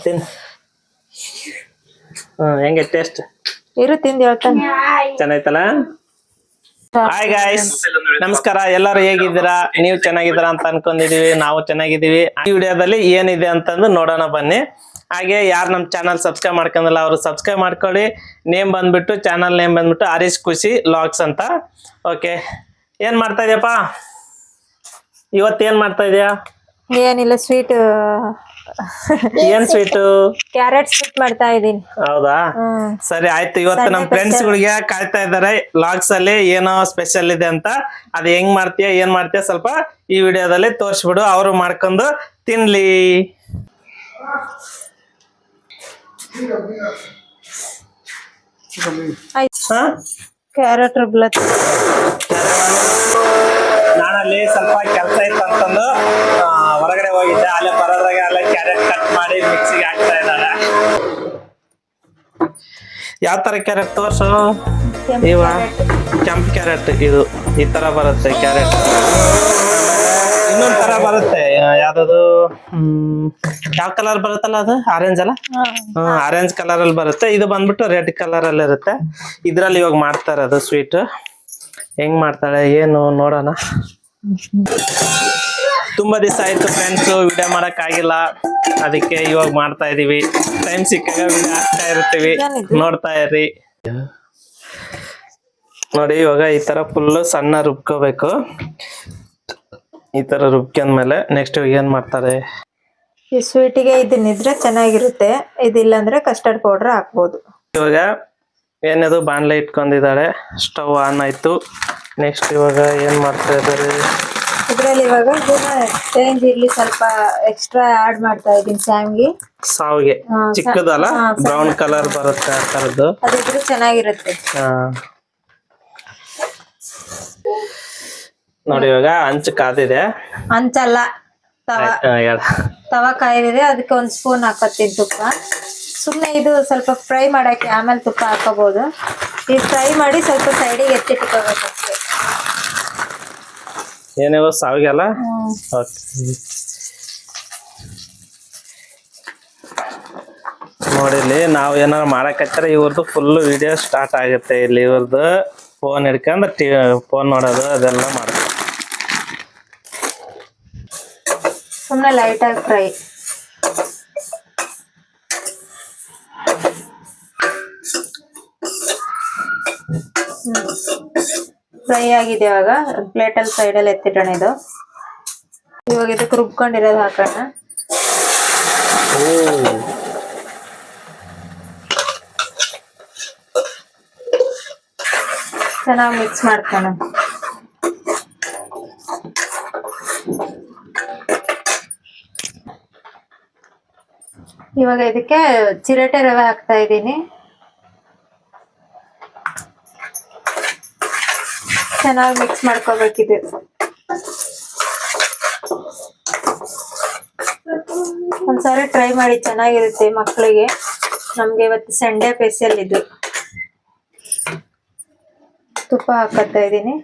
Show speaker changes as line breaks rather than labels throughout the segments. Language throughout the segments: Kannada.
ತಿನ್. ಹೆಂಗೆ ಟೇಸ್ಟ್?
ಇರು ತಿಂದು ಹೇಳ್ತಾನೆ.
ಚೆನ್ನಾಯ್ತಲ್ಲ? ಹಾಯ್ ಗಾಯ್ಸ್, ನಮಸ್ಕಾರ. ಎಲ್ಲರೂ ಹೇಗಿದ್ದೀರಾ? ನೀವು ಚೆನ್ನಾಗಿದ್ದೀರಾ ಅಂತ ಅನ್ಕೊಂಡಿದೀವಿ. ನಾವು ಚೆನ್ನಾಗಿದ್ದೀವಿ. ಈ ವಿಡಿಯೋದಲ್ಲಿ ಏನಿದೆ ಅಂತಂದು ನೋಡೋಣ ಬನ್ನಿ. ಹಾಗೆ ಯಾರು ನಮ್ಮ ಚಾನಲ್ ಸಬ್ಸ್ಕ್ರೈಬ್ ಮಾಡ್ಕೊಂಡಿಲ್ಲ ಅವರು ಸಬ್ಸ್ಕ್ರೈಬ್ ಮಾಡ್ಕೊಳ್ಳಿ. ಚಾನಲ್ ನೇಮ್ ಬಂದ್ಬಿಟ್ಟು ಹರೀಶ್ ಖುಷಿ ಲಾಗ್ಸ್ ಅಂತ. ಓಕೆ, ಏನ್ ಮಾಡ್ತಾ ಇದೀಯಪ್ಪ? ಇವತ್ತೇನ್ ಮಾಡ್ತಾ ಇದೀಯಾ?
ಏನಿಲ್ಲ, ಸ್ವೀಟ್.
ಏನ್ ಸ್ವೀಟು?
ಕ್ಯಾರೆಟ್ ಸ್ವೀಟ್ ಮಾಡ್ತಾ ಇದೀನಿ.
ಹೌದಾ, ಸರಿ ಆಯ್ತು. ಇವತ್ತು ನಮ್ಮ ಫ್ರೆಂಡ್ಸ್ ಗಳಿಗೆ ಕಾಯ್ತಾ ಇದಾರೆ ಲಾಗ್ಸ್ ಅಲ್ಲಿ ಏನೋ ಸ್ಪೆಷಲ್ ಇದೆ ಅಂತ. ಅದ್ ಹೆಂಗ್ ಮಾಡ್ತೀಯ ಏನ್ ಮಾಡ್ತೀಯ ಸ್ವಲ್ಪ ಈ ವಿಡಿಯೋದಲ್ಲಿ ತೋರ್ಸ್ಬಿಡು, ಅವರು ಮಾಡ್ಕೊಂಡು ತಿನ್ಲಿ.
ಕ್ಯಾರೆಟ್ ರುಬ್ಲತ್.
ನಾನಲ್ಲಿ ಸ್ವಲ್ಪ ಕೆಲಸ ಇತ್ತು ಅಂತಂದು ಹೊರಗಡೆ ಹೋಗಿದ್ದೆ. ಅಲ್ಲೇ ಬರೋದ್ರಾಗೆ ಅಲ್ಲೇ ಕ್ಯಾರೆಟ್ ಕಟ್ ಮಾಡಿ ಮಿಕ್ಸಿಗೆ ಹಾಕ್ತಾ ಇದ್ದಾರೆ. ಯಾವ ತರ ಕ್ಯಾರೆಟ್ ತೋರ್ಸು? ಇವ ಕೆಂಪು ಕ್ಯಾರೆಟ್. ಇದು ಈ ತರ ಬರುತ್ತೆ ಕ್ಯಾರೆಟ್. ಇನ್ನೊಂದ್ ತರ ಬರುತ್ತೆ, ಯಾವ್ದದು ಯಾವ ಕಲರ್ ಬರುತ್ತಲ್ಲ, ಅದು ಆರೆಂಜ್ ಅಲ್ಲ? ಆರೆಂಜ್ ಕಲರ್ ಅಲ್ಲಿ ಬರುತ್ತೆ. ಇದು ಬಂದ್ಬಿಟ್ಟು ರೆಡ್ ಕಲರ್ ಅಲ್ಲಿ ಇರುತ್ತೆ. ಇದ್ರಲ್ಲಿ ಇವಾಗ ಮಾಡ್ತಾರೆ ಅದು ಸ್ವೀಟ್. ಹೆಂಗ್ ಮಾಡ್ತಾಳೆ ಏನು ನೋಡೋಣ. ತುಂಬಾ ದಿವಸ ಆಯ್ತು ಫ್ರೆಂಡ್ಸ್, ವಿಡಿಯೋ ಮಾಡಕ್ ಆಗಿಲ್ಲ. ಅದಕ್ಕೆ ಇವಾಗ ಮಾಡ್ತಾ ಇದೀವಿ. ಟೈಮ್ ಸಿಕ್ಕಾಗ ವಿಡಿಯೋ ಹಾಕ್ತಾ ಇರ್ತೀವಿ, ನೋಡ್ತಾ ಇರ್ರಿ. ನೋಡಿ, ಇವಾಗ ಈ ತರ ಫುಲ್ ಸಣ್ಣ ರುಬ್ಕೋಬೇಕು. ಈ ತರ ರುಬ್ಕೊಂಡ್ಮೇಲೆ ನೆಕ್ಸ್ಟ್ ಏನ್ ಮಾಡ್ತಾರೆ?
ಈ ಸ್ವೀಟಿಗೆ ಇದನ್ನಿದ್ರೆ ಚೆನ್ನಾಗಿರುತ್ತೆ, ಇದಿಲ್ಲ ಅಂದ್ರೆ ಕಸ್ಟರ್ಡ್ ಪೌಡರ್ ಹಾಕ್ಬೋದು.
ಇವಾಗ ಏನದು ಬಾಣಲೆ ಇಟ್ಕೊಂಡಿದ್ದಾಳೆ, ಸ್ಟವ್ ಆನ್ ಆಯ್ತು. ನೆಕ್ಸ್ಟ್ ಇವಾಗ ಏನ್ ಮಾಡ್ತಾ ಇದ್ದಾರೆ?
ಇದ್ರಲ್ಲಿ ಇವಾಗ ಚೇಂಜ್ ಇರ್ಲಿ ಸ್ವಲ್ಪ ಎಕ್ಸ್ಟ್ರಾ ಆಡ್ ಮಾಡ್ತಾ ಇದೀನಿ.
ಸಾವಿಗೆ ಚಿಕ್ಕದಲ್ಲ, ಬ್ರೌನ್ ಕಲರ್ ಬರುತ್ತೆ ಆ ತರದ್ದು.
ಅದಿದ್ರೆ ಚೆನ್ನಾಗಿರುತ್ತೆ.
ನೋಡಿ, ಇವಾಗ ಹಂಚು ಕಾದಿದೆ.
ಹಂಚಲ್ಲ, ತವ ಕಾಯ್ದಿದೆ. ಅದಕ್ಕೆ ಒಂದ್ ಸ್ಪೂನ್ ಹಾಕತ್ತೀನಿ ತುಪ್ಪ. ಸುಮ್ನೆ ಇದು ಸ್ವಲ್ಪ ಫ್ರೈ ಮಾಡಕ್ಕೆ ಆಮೇಲೆ ತುಪ್ಪ ಹಾಕೋಬಹುದು. ಇದು ಫ್ರೈ ಮಾಡಿ ಸ್ವಲ್ಪ ಸೈಡಿಗೆ ಎತ್ತಿಟ್ಕೋಬೇಕು ಅಷ್ಟೇ.
ಏನೇವೋ ಸಾವಿಗೆ ಅಲ್ಲ? ನೋಡಿಲ್ಲಿ ನಾವು ಏನಾರು ಮಾಡಕತ್ತಾರೆ ಇವ್ರದ್ದು ಫುಲ್ ವಿಡಿಯೋ ಸ್ಟಾರ್ಟ್ ಆಗುತ್ತೆ. ಇಲ್ಲಿ ಇವ್ರದ್ದು ಫೋನ್ ಹಿಡ್ಕೊಂಡು ಫೋನ್ ನೋಡೋದು ಅದೆಲ್ಲ ಮಾಡ್ತಾರೆ.
ಸುಮ್ಮನೆ ಲೈಟ್ ಆಗಿ ಫ್ರೈ. ಫ್ರೈ ಆಗಿದೆ. ಇವಾಗ ಪ್ಲೇಟಲ್ಲಿ ಸೈಡಲ್ಲಿ ಎತ್ತಿಡೋಣ. ಇವಾಗ ಇದಕ್ಕೆ ರುಬ್ಕೊಂಡಿರೋದು ಹಾಕೋಣ. ಚೆನ್ನಾಗಿ ಮಿಕ್ಸ್ ಮಾಡ್ಕೋಣ. ಇವಾಗ ಇದಕ್ಕೆ ಚಿರಟೆ ರವೆ ಹಾಕ್ತಾ ಇದ್ದೀನಿ. ಚೆನ್ನಾಗಿ ಮಿಕ್ಸ್ ಮಾಡ್ಕೋಬೇಕಿದೆ. ಒಂದ್ಸಾರಿ ಟ್ರೈ ಮಾಡಿ, ಚೆನ್ನಾಗಿರುತ್ತೆ ಮಕ್ಕಳಿಗೆ. ನಮ್ಗೆ ಇವತ್ತು ಸಂಡೇ ಸ್ಪೆಷಲ್ ಇದು. ತುಪ್ಪ ಹಾಕತ್ತಾ ಇದ್ದೀನಿ.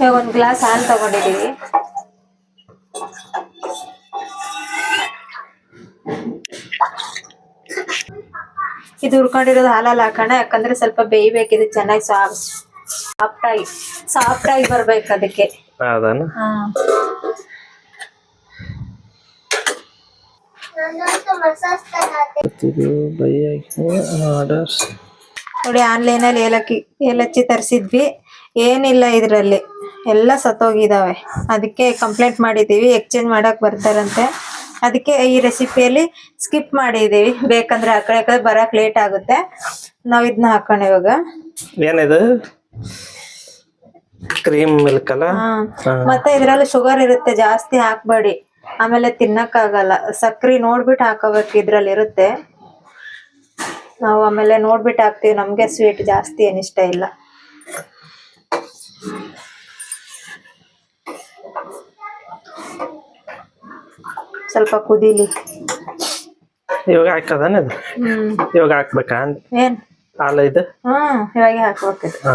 ಇವಾಗ ಒಂದು ಗ್ಲಾಸ್ ಹಾಲು ತಗೊಂಡಿದ್ದೀವಿ. ಇದು ಹುರ್ಕೊಂಡಿರೋದು ಹಾಲಲ್ಲಿ ಹಾಕೋಣ, ಯಾಕಂದ್ರೆ ಸ್ವಲ್ಪ ಬೇಯ್ಬೇಕಿದೆ ಚೆನ್ನಾಗಿ. ಸಾಫ್ಟ್ ಆಗಿ ಬರ್ಬೇಕು ಅದಕ್ಕೆ. ನೋಡಿ, ಆನ್ಲೈನ್ ಅಲ್ಲಿ ಏಲಕ್ಕಿ ತರಿಸಿದ್ವಿ. ಏನಿಲ್ಲ ಇದ್ರಲ್ಲಿ, ಎಲ್ಲ ಸತ್ತೋಗಿದಾವೆ. ಅದಕ್ಕೆ ಕಂಪ್ಲೇಂಟ್ ಮಾಡಿದೀವಿ, ಎಕ್ಸ್ಚೇಂಜ್ ಮಾಡಕ್ ಬರ್ತಾರಂತೆ. ಅದಕ್ಕೆ ಈ ರೆಸಿಪಿಯಲ್ಲಿ ಸ್ಕಿಪ್ ಮಾಡಿದೀವಿ. ಬೇಕಂದ್ರೆ ಆ ಕಡೆ ಬರಕ್ ಲೇಟ್ ಆಗುತ್ತೆ. ನಾವ್ ಇದನ್ನ ಹಾಕೋಣ ಇವಾಗ.
ಏನಿದು? ಕ್ರೀಮ್ ಮಿಲ್ಕ್ ಅಲ್ಲ?
ಮತ್ತೆ ಇದ್ರಲ್ಲಿ ಶುಗರ್ ಇರುತ್ತೆ, ಜಾಸ್ತಿ ಹಾಕ್ಬೇಡಿ, ಆಮೇಲೆ ತಿನ್ನಕ್ ಆಗಲ್ಲ. ಸಕ್ರಿ ನೋಡ್ಬಿಟ್ಟು ಹಾಕೋಬೇಕು, ಇದ್ರಲ್ಲಿ ಇರುತ್ತೆ. ನಾವು ಆಮೇಲೆ ನೋಡ್ಬಿಟ್ಟು ಹಾಕ್ತಿವಿ. ನಮ್ಗೆ ಸ್ವೀಟ್ ಜಾಸ್ತಿ ಏನ್ ಇಷ್ಟ ಇಲ್ಲ. ಸ್ವಲ್ಪ ಕುದೀಲಿ.
ಇವಾಗ ಹಾಕದನ? ಇವಾಗ ಹಾಕ್ಬೇಕಾ?
ಏನ್
ಹಾಲು ಇದು
ಇವಾಗ ಹಾಕ್ಬೇಕಿದು.
ಹಾ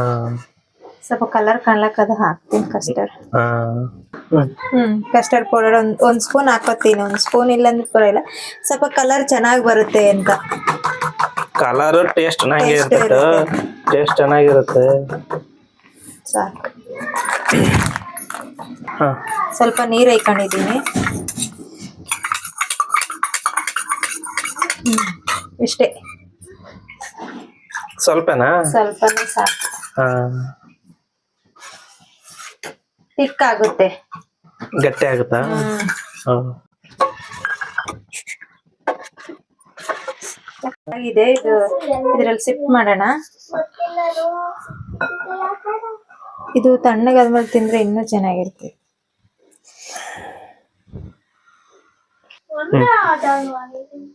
ಸ್ವಲ್ಪ ಕಲರ್ ಕಾಣ್ಲಕ್ಕ ಅದು ಹಾಕ್ತೀನಿ ಕಸ್ಟರ್ಡ್.
ಹಾ
ಕಸ್ಟರ್ಡ್ ಪೌಡರ್ ಒಂದ್ ಸ್ಪೂನ್ ಹಾಕೋತೀನಿ. ಒಂದ್ ಸ್ಪೂನ್ ಇಲ್ಲ ಅಂದ್ರೆ ಪರವಾಗಿಲ್ಲ, ಸ್ವಲ್ಪ ಕಲರ್ ಚೆನ್ನಾಗಿ ಬರುತ್ತೆ ಅಂತ.
ಕಲರ್ ಟೇಸ್ಟ್ ನಂಗೆ ಇರ್ತೈತೆ, ಟೇಸ್ಟ್ ಚೆನ್ನಾಗಿರುತ್ತೆ.
ಸಾಕು.
ಹಾ
ಸ್ವಲ್ಪ ನೀರು ಹಾಕೊಂಡಿದ್ದೀನಿ. ಇಷ್ಟೇ,
ಸ್ವಲ್ಪನಾ?
ಸ್ವಲ್ಪನೇ ಸಾಕು.
ಹಾ
ತಿಕ್ ಆಗುತ್ತೆ,
ಗಟ್ಟಿ ಆಗುತ್ತಾ? ಹಾ
ಆಗಿದೆ ಇದು. ಇದ್ರಲ್ಲಿ ಸಿಪ್ ಮಾಡೋಣ. ಇದು ತಣ್ಣಗಾದ್ಮೇಲೆ ತಿಂದ್ರೆ ಇನ್ನೂ ಚೆನ್ನಾಗಿರುತ್ತೆ.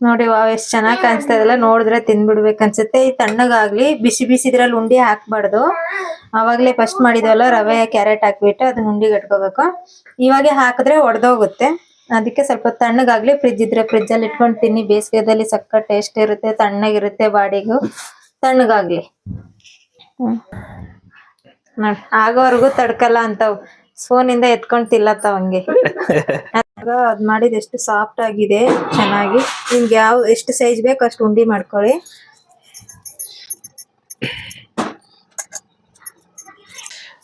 ನೋಡಿ ವಾವ್, ಎಷ್ಟ್ ಚೆನ್ನಾಗಿ ಕಾಣಿಸ್ತಾ ಇದೆಲ್ಲ. ನೋಡಿದ್ರೆ ತಿಂದ್ಬಿಡ್ಬೇಕು ಅನ್ಸುತ್ತೆ. ಈ ತಣ್ಣಗಾಗ್ಲಿ, ಬಿಸಿ ಬಿಸಿ ಇದ್ರಲ್ಲಿ ಉಂಡೆ ಹಾಕ್ಬಾರ್ದು. ಅವಾಗ್ಲೇ ಫಸ್ಟ್ ಮಾಡಿದ್ವಲ್ಲ ರವೆ ಕ್ಯಾರೆಟ್ ಹಾಕ್ಬಿಟ್ಟು ಅದನ್ನ ಉಂಡಿಗೆ ಇಟ್ಕೋಬೇಕು. ಇವಾಗೆ ಹಾಕಿದ್ರೆ ಒಡೆದೋಗುತ್ತೆ. ಅದಕ್ಕೆ ಸ್ವಲ್ಪ ತಣ್ಣಗಾಗ್ಲಿ. ಫ್ರಿಜ್ ಇದ್ರೆ ಫ್ರಿಜ್ ಅಲ್ಲಿ ಇಟ್ಕೊಂಡು ತಿನ್ನಿ. ಬೇಸಿಗೆದಲ್ಲಿ ಸಕ್ಕ ಟೇಸ್ಟ್ ಇರುತ್ತೆ, ತಣ್ಣಗಿರುತ್ತೆ ಬಾಡಿಗೂ. ತಣ್ಣಗಾಗ್ಲಿ. ನೋಡಿ, ಆಗೋವರೆಗೂ ತಡ್ಕಲ್ಲ ಅಂತಾವ್. ಸ್ಪೂನ್ ಇಂದ ಎತ್ಕೊಂಡ್ ತಿಲ್ಲತ್ತಾವ ಹಂಗೆ. ಅದ್ ಮಾಡಿದ್ ಎಷ್ಟು ಸಾಫ್ಟ್ ಆಗಿದೆ, ಚೆನ್ನಾಗಿ. ನಿಮ್ಗೆ ಎಷ್ಟು ಸೈಜ್ ಬೇಕು ಅಷ್ಟು ಉಂಡಿ ಮಾಡ್ಕೊಳ್ಳಿ.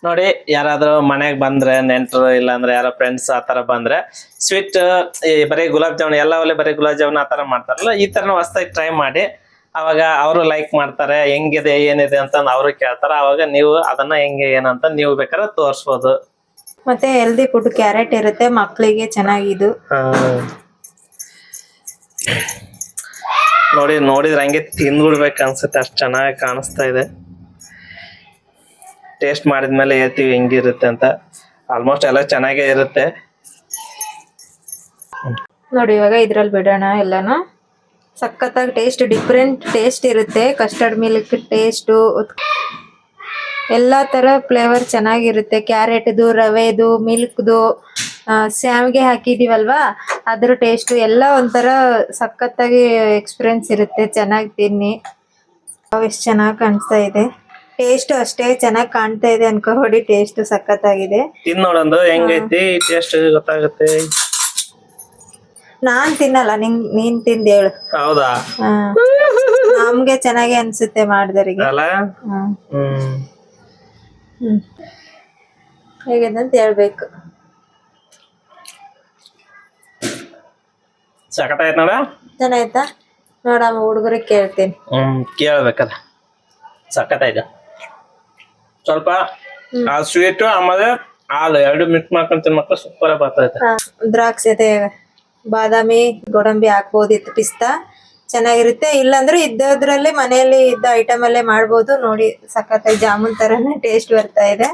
ನೋಡಿ, ಯಾರಾದ್ರೂ ಮನೆಗ್ ಬಂದ್ರೆ ನೆಂಟರು, ಇಲ್ಲಾಂದ್ರೆ ಯಾರೋ ಫ್ರೆಂಡ್ಸ್ ಆತರ ಬಂದ್ರೆ ಸ್ವೀಟ್ ಬರೀ ಗುಲಾಬ್ ಜಾಮೂನ್ ಎಲ್ಲ ಒಳ್ಳೆ ಬರೀ ಗುಲಾಬ್ ಜಾಮೂನ್ ಆತರ ಮಾಡ್ತಾರಲ್ಲ, ಈ ತರ ಹೊಸದಾಗಿ ಟ್ರೈ ಮಾಡಿ. ಅವಾಗ ಅವರು ಲೈಕ್ ಮಾಡ್ತಾರೆ, ಹೆಂಗಿದೆ ಏನಿದೆ ಅಂತ ಅವರು ಕೇಳ್ತಾರ. ಅವಾಗ ನೀವು ಅದನ್ನ ಹೆಂಗೆ ಏನಂತ ನೀವು ಬೇಕಾದ್ರೆ ತೋರಿಸ್ಬೋದು.
ಮತ್ತೆ ಹೆಲ್ದಿ ಫುಡ್, ಕ್ಯಾರೆಟ್ ಇರುತ್ತೆ ಮಕ್ಕಳಿಗೆ ಚೆನ್ನಾಗಿದು.
ನೋಡಿದ್ರೆ ಹಂಗೆ ತಿಂದ್ಬಿಡ್ಬೇಕು ಅನ್ಸುತ್ತೆ, ಅಷ್ಟು ಚೆನ್ನಾಗಿ ಕಾಣಿಸ್ತಾ ಇದೆ. ಟೇಸ್ಟ್ ಮಾಡಿದ್ಮೇಲೆ ಹೇಳ್ತೀವಿ ಹೆಂಗಿರುತ್ತೆ ಅಂತ. ಆಲ್ಮೋಸ್ಟ್ ಎಲ್ಲ ಚೆನ್ನಾಗೇ ಇರುತ್ತೆ.
ನೋಡಿ, ಇವಾಗ ಇದ್ರಲ್ಲಿ ಬಿಡೋಣ ಎಲ್ಲಾನು. ಸಖತ್ತಾಗಿ ಟೇಸ್ಟ್, ಡಿಫ್ರೆಂಟ್ ಟೇಸ್ಟ್ ಇರುತ್ತೆ. ಕಸ್ಟರ್ಡ್ ಮಿಲ್ಕ್ ಟೇಸ್ಟು, ಎಲ್ಲಾ ತರ ಫ್ಲೇವರ್ ಚೆನ್ನಾಗಿರುತ್ತೆ. ಕ್ಯಾರೆಟ್ದು, ರವೆದು, ಮಿಲ್ಕ್ದು, ಸ್ಯಾವಿಗೆ ಹಾಕಿದೀವಲ್ವಾ ಅದ್ರ ಟೇಸ್ಟು ಎಲ್ಲ ಒಂಥರ ಸಖತ್ತಾಗಿ ಎಕ್ಸ್ಪೀರಿಯನ್ಸ್ ಇರುತ್ತೆ. ಚೆನ್ನಾಗಿ ತಿನ್ನಿ. ಎಷ್ಟು ಚೆನ್ನಾಗಿ ಕಾಣಿಸ್ತಾ ಇದೆ. ಟೇಸ್ಟ್ ಅಷ್ಟೇ ಚೆನ್ನಾಗಿ ಕಾಣ್ತಾ ಇದೆ ಅನ್ಕೋಬೇಡಿ, ಟೇಸ್ಟ್ ಸಖತ್ತಾಗಿದೆ.
ತಿನ್ ನೋಡೊಂದು ಹೆಂಗೈತಿ ಟೇಸ್ಟ್ ಗೊತ್ತಾಗುತ್ತೆ.
ನಾನ್ ತಿನ್ನಲ್ಲ, ನೀನ್ ತಿಂದ್ ಹೇಳು.
ಹೌದಾ?
ನಮ್ಗೆ ಚೆನ್ನಾಗಿ ಅನ್ಸುತ್ತೆ ಮಾಡಿದವರಿಗೆ. ಹೇಗಂತ ಹೇಳ್ಬೇಕು.
ಸಖತ್ತಾಯ್ತು ನೋಡ.
ಚೆನ್ನಾಯ್ತಾ? ನೋಡಮ್ಮ ಹುಡುಗರಿಗೆ ಕೇಳ್ತೀನಿ.
ಕೇಳ್ಬೇಕಲ್ಲ. ಸಖತ್ತಾಯ್ತು. ಸ್ವಲ್ಪ ಆ ಸ್ವೀಟು ಆಮೇಲೆ ಹಾಲು ಎರಡು ಮಿಕ್ಸ್ ಮಾಡ್ಕೊಂಡು ತಿನ್ಮಕ್ಳು ಸೂಪರ್ ಬರ್ತೈತೆ.
ದ್ರಾಕ್ಷಿ ಬಾದಾಮಿ, ಗೋಡಂಬಿ ಹಾಕ್ಬೋದಿತ್ತು, ಪಿಸ್ತಾ ಚೆನ್ನಾಗಿರುತ್ತೆ. ಇಲ್ಲಾಂದ್ರೆ ಇದ್ದದ್ರಲ್ಲಿ ಮನೆಯಲ್ಲಿ ಇದ್ದ ಐಟಮ್ ಅಲ್ಲೇ ಮಾಡ್ಬೋದು. ನೋಡಿ, ಸಖತ್ತಾಗಿ ಜಾಮೂನ್ ತರನೇ ಟೇಸ್ಟ್ ಬರ್ತಾ ಇದೆ.